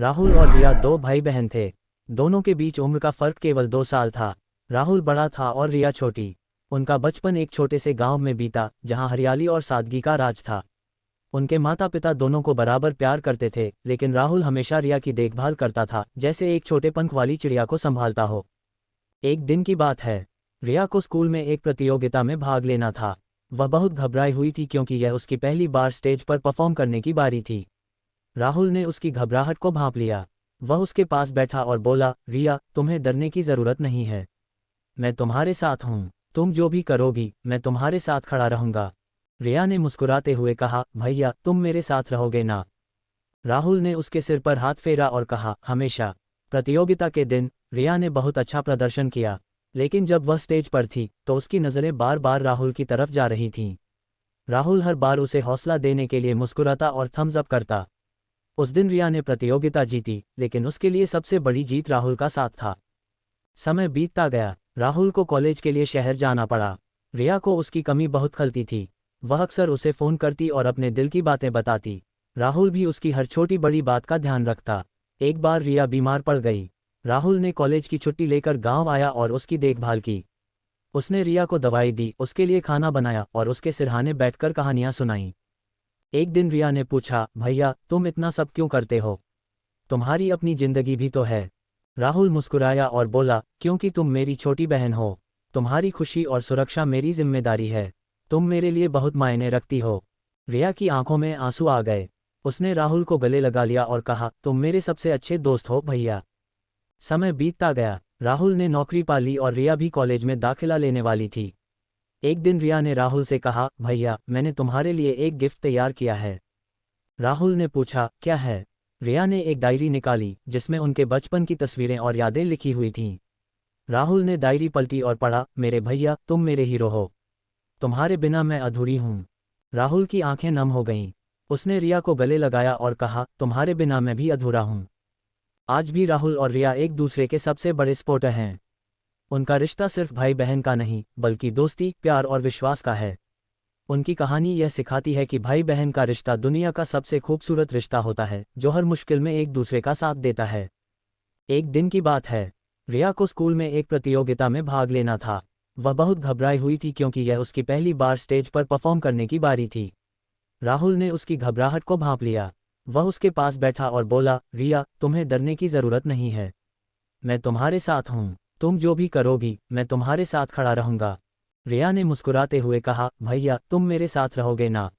राहुल और रिया दो भाई बहन थे। दोनों के बीच उम्र का फर्क केवल 2 साल था। राहुल बड़ा था और रिया छोटी। उनका बचपन एक छोटे से गांव में बीता, जहां हरियाली और सादगी का राज था। उनके माता पिता दोनों को बराबर प्यार करते थे, लेकिन राहुल हमेशा रिया की देखभाल करता था, जैसे एक छोटे पंख वाली चिड़िया को संभालता हो। एक दिन की बात है। रिया को स्कूल में एक प्रतियोगिता में भाग लेना था। वह बहुत घबराई हुई थी क्योंकि यह उसकी पहली बार स्टेज पर परफॉर्म करने की बारी थी। राहुल ने उसकी घबराहट को भांप लिया। वह उसके पास बैठा और बोला, रिया, तुम्हें डरने की जरूरत नहीं है। मैं तुम्हारे साथ हूँ। तुम जो भी करोगी, मैं तुम्हारे साथ खड़ा रहूंगा। रिया ने मुस्कुराते हुए कहा, भैया, तुम मेरे साथ रहोगे ना? राहुल ने उसके सिर पर हाथ फेरा और कहा, हमेशा। प्रतियोगिता के दिन रिया ने बहुत अच्छा प्रदर्शन किया, लेकिन जब वह स्टेज पर थी तो उसकी नज़रें बार बार राहुल की तरफ जा रही थीं। राहुल हर बार उसे हौसला देने के लिए मुस्कुराता और थम्स अप करता। उस दिन रिया ने प्रतियोगिता जीती, लेकिन उसके लिए सबसे बड़ी जीत राहुल का साथ था। समय बीतता गया। राहुल को कॉलेज के लिए शहर जाना पड़ा। रिया को उसकी कमी बहुत खलती थी। वह अक्सर उसे फ़ोन करती और अपने दिल की बातें बताती। राहुल भी उसकी हर छोटी बड़ी बात का ध्यान रखता। एक बार रिया बीमार पड़ गई। राहुल ने कॉलेज की छुट्टी लेकर गांव आया और उसकी देखभाल की। उसने रिया को दवाई दी, उसके लिए खाना बनाया और उसके सिरहाने बैठकर कहानियां सुनाईं। एक दिन रिया ने पूछा, भैया, तुम इतना सब क्यों करते हो? तुम्हारी अपनी जिंदगी भी तो है। राहुल मुस्कुराया और बोला, क्योंकि तुम मेरी छोटी बहन हो। तुम्हारी खुशी और सुरक्षा मेरी जिम्मेदारी है। तुम मेरे लिए बहुत मायने रखती हो। रिया की आंखों में आंसू आ गए। उसने राहुल को गले लगा लिया और कहा, तुम मेरे सबसे अच्छे दोस्त हो भैया। समय बीतता गया। राहुल ने नौकरी पा ली और रिया भी कॉलेज में दाखिला लेने वाली थी। एक दिन रिया ने राहुल से कहा, भैया, मैंने तुम्हारे लिए एक गिफ्ट तैयार किया है। राहुल ने पूछा, क्या है? रिया ने एक डायरी निकाली जिसमें उनके बचपन की तस्वीरें और यादें लिखी हुई थीं। राहुल ने डायरी पलटी और पढ़ा, मेरे भैया, तुम मेरे हीरो हो। तुम्हारे बिना मैं अधूरी हूँ। राहुल की आंखें नम हो गईं। उसने रिया को गले लगाया और कहा, तुम्हारे बिना मैं भी अधूरा हूँ। आज भी राहुल और रिया एक दूसरे के सबसे बड़े सपोर्टर हैं। उनका रिश्ता सिर्फ भाई बहन का नहीं, बल्कि दोस्ती, प्यार और विश्वास का है। उनकी कहानी यह सिखाती है कि भाई बहन का रिश्ता दुनिया का सबसे खूबसूरत रिश्ता होता है, जो हर मुश्किल में एक दूसरे का साथ देता है। एक दिन की बात है। रिया को स्कूल में एक प्रतियोगिता में भाग लेना था। वह बहुत घबराई हुई थी क्योंकि यह उसकी पहली बार स्टेज पर परफॉर्म करने की बारी थी। राहुल ने उसकी घबराहट को भांप लिया। वह उसके पास बैठा और बोला, रिया, तुम्हें डरने की जरूरत नहीं है। मैं तुम्हारे साथ हूँ। तुम जो भी करोगी, मैं तुम्हारे साथ खड़ा रहूंगा। रिया ने मुस्कुराते हुए कहा, भैया, तुम मेरे साथ रहोगे ना?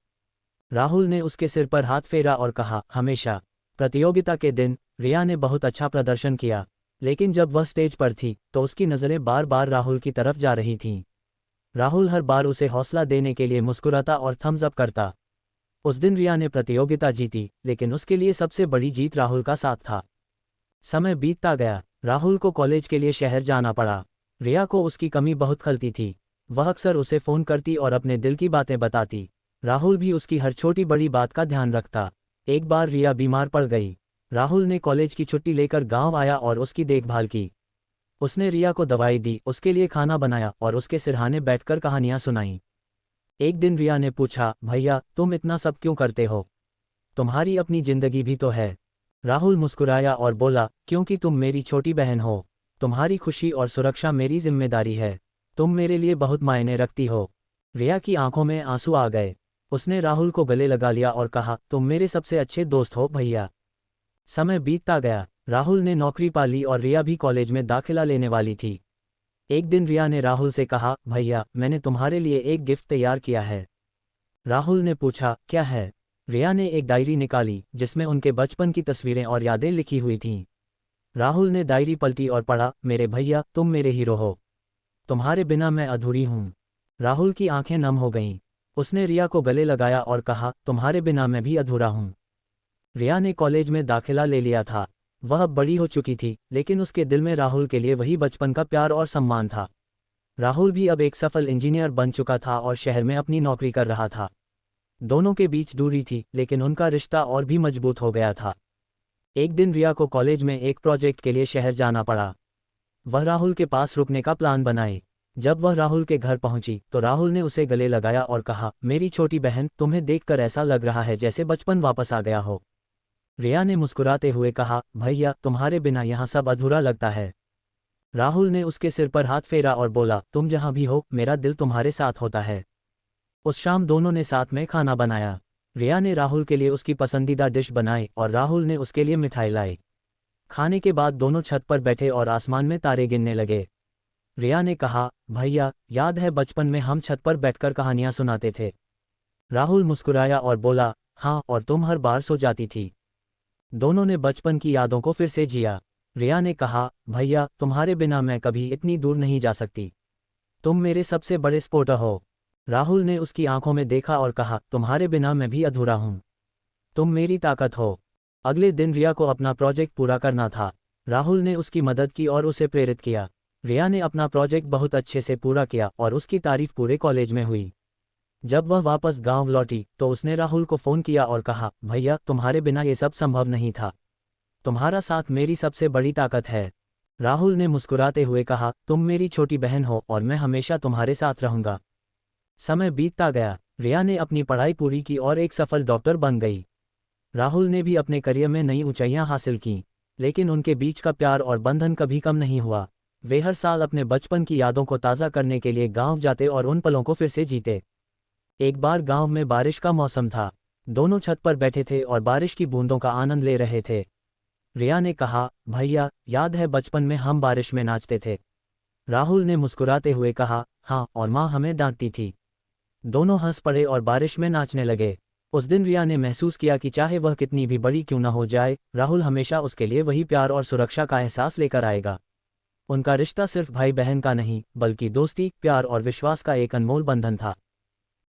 राहुल ने उसके सिर पर हाथ फेरा और कहा, हमेशा। प्रतियोगिता के दिन रिया ने बहुत अच्छा प्रदर्शन किया, लेकिन जब वह स्टेज पर थी तो उसकी नज़रें बार बार राहुल की तरफ जा रही थीं। राहुल हर बार उसे हौसला देने के लिए मुस्कुराता और थम्स अप करता। उस दिन रिया ने प्रतियोगिता जीती, लेकिन उसके लिए सबसे बड़ी जीत राहुल का साथ था। समय बीतता गया। राहुल को कॉलेज के लिए शहर जाना पड़ा। रिया को उसकी कमी बहुत खलती थी। वह अक्सर उसे फ़ोन करती और अपने दिल की बातें बताती। राहुल भी उसकी हर छोटी बड़ी बात का ध्यान रखता। एक बार रिया बीमार पड़ गई। राहुल ने कॉलेज की छुट्टी लेकर गांव आया और उसकी देखभाल की। उसने रिया को दवाई दी, उसके लिए खाना बनाया और उसके सिरहाने बैठकर कहानियां सुनाईं। एक दिन रिया ने पूछा, भैया, तुम इतना सब क्यों करते हो? तुम्हारी अपनी जिंदगी भी तो है। राहुल मुस्कुराया और बोला, क्योंकि तुम मेरी छोटी बहन हो। तुम्हारी खुशी और सुरक्षा मेरी जिम्मेदारी है। तुम मेरे लिए बहुत मायने रखती हो। रिया की आंखों में आंसू आ गए। उसने राहुल को गले लगा लिया और कहा, तुम मेरे सबसे अच्छे दोस्त हो भैया। समय बीतता गया। राहुल ने नौकरी पा ली और रिया भी कॉलेज में दाखिला लेने वाली थी। एक दिन रिया ने राहुल से कहा, भैया, मैंने तुम्हारे लिए एक गिफ्ट तैयार किया है। राहुल ने पूछा, क्या है? रिया ने एक डायरी निकाली जिसमें उनके बचपन की तस्वीरें और यादें लिखी हुई थीं। राहुल ने डायरी पलटी और पढ़ा, मेरे भैया, तुम मेरे हीरो हो। तुम्हारे बिना मैं अधूरी हूँ। राहुल की आंखें नम हो गईं। उसने रिया को गले लगाया और कहा, तुम्हारे बिना मैं भी अधूरा हूँ। रिया ने कॉलेज में दाखिला ले लिया था। वह अब बड़ी हो चुकी थी, लेकिन उसके दिल में राहुल के लिए वही बचपन का प्यार और सम्मान था। राहुल भी अब एक सफल इंजीनियर बन चुका था और शहर में अपनी नौकरी कर रहा था। दोनों के बीच दूरी थी, लेकिन उनका रिश्ता और भी मजबूत हो गया था। एक दिन रिया को कॉलेज में एक प्रोजेक्ट के लिए शहर जाना पड़ा। वह राहुल के पास रुकने का प्लान बनाए। जब वह राहुल के घर पहुंची तो राहुल ने उसे गले लगाया और कहा, मेरी छोटी बहन, तुम्हें देखकर ऐसा लग रहा है जैसे बचपन वापस आ गया हो। रिया ने मुस्कुराते हुए कहा, भैया तुम्हारे बिना यहाँ सब अधूरा लगता है। राहुल ने उसके सिर पर हाथ फेरा और बोला, तुम जहाँ भी हो मेरा दिल तुम्हारे साथ होता है। उस शाम दोनों ने साथ में खाना बनाया। रिया ने राहुल के लिए उसकी पसंदीदा डिश बनाई और राहुल ने उसके लिए मिठाई लाई। खाने के बाद दोनों छत पर बैठे और आसमान में तारे गिनने लगे। रिया ने कहा, भैया याद है बचपन में हम छत पर बैठकर कहानियां सुनाते थे। राहुल मुस्कुराया और बोला, हाँ, और तुम हर बार सो जाती थी। दोनों ने बचपन की यादों को फिर से जिया। रिया ने कहा, भैया तुम्हारे बिना मैं कभी इतनी दूर नहीं जा सकती। तुम मेरे सबसे बड़े सपोर्टर हो। राहुल ने उसकी आंखों में देखा और कहा, तुम्हारे बिना मैं भी अधूरा हूं। तुम मेरी ताकत हो। अगले दिन रिया को अपना प्रोजेक्ट पूरा करना था। राहुल ने उसकी मदद की और उसे प्रेरित किया। रिया ने अपना प्रोजेक्ट बहुत अच्छे से पूरा किया और उसकी तारीफ पूरे कॉलेज में हुई। जब वह वापस गांव लौटी तो उसने राहुल को फ़ोन किया और कहा, भैया तुम्हारे बिना ये सब संभव नहीं था। तुम्हारा साथ मेरी सबसे बड़ी ताकत है। राहुल ने मुस्कुराते हुए कहा, तुम मेरी छोटी बहन हो और मैं हमेशा तुम्हारे साथ रहूंगा। समय बीतता गया। रिया ने अपनी पढ़ाई पूरी की और एक सफल डॉक्टर बन गई। राहुल ने भी अपने करियर में नई ऊंचाइयां हासिल की, लेकिन उनके बीच का प्यार और बंधन कभी कम नहीं हुआ। वे हर साल अपने बचपन की यादों को ताज़ा करने के लिए गांव जाते और उन पलों को फिर से जीते। एक बार गांव में बारिश का मौसम था। दोनों छत पर बैठे थे और बारिश की बूंदों का आनंद ले रहे थे। रिया ने कहा, भैया याद है बचपन में हम बारिश में नाचते थे। राहुल ने मुस्कुराते हुए कहा, हाँ, और माँ हमें डांटती थी। दोनों हंस पड़े और बारिश में नाचने लगे। उस दिन रिया ने महसूस किया कि चाहे वह कितनी भी बड़ी क्यों न हो जाए, राहुल हमेशा उसके लिए वही प्यार और सुरक्षा का एहसास लेकर आएगा। उनका रिश्ता सिर्फ भाई बहन का नहीं, बल्कि दोस्ती, प्यार और विश्वास का एक अनमोल बंधन था।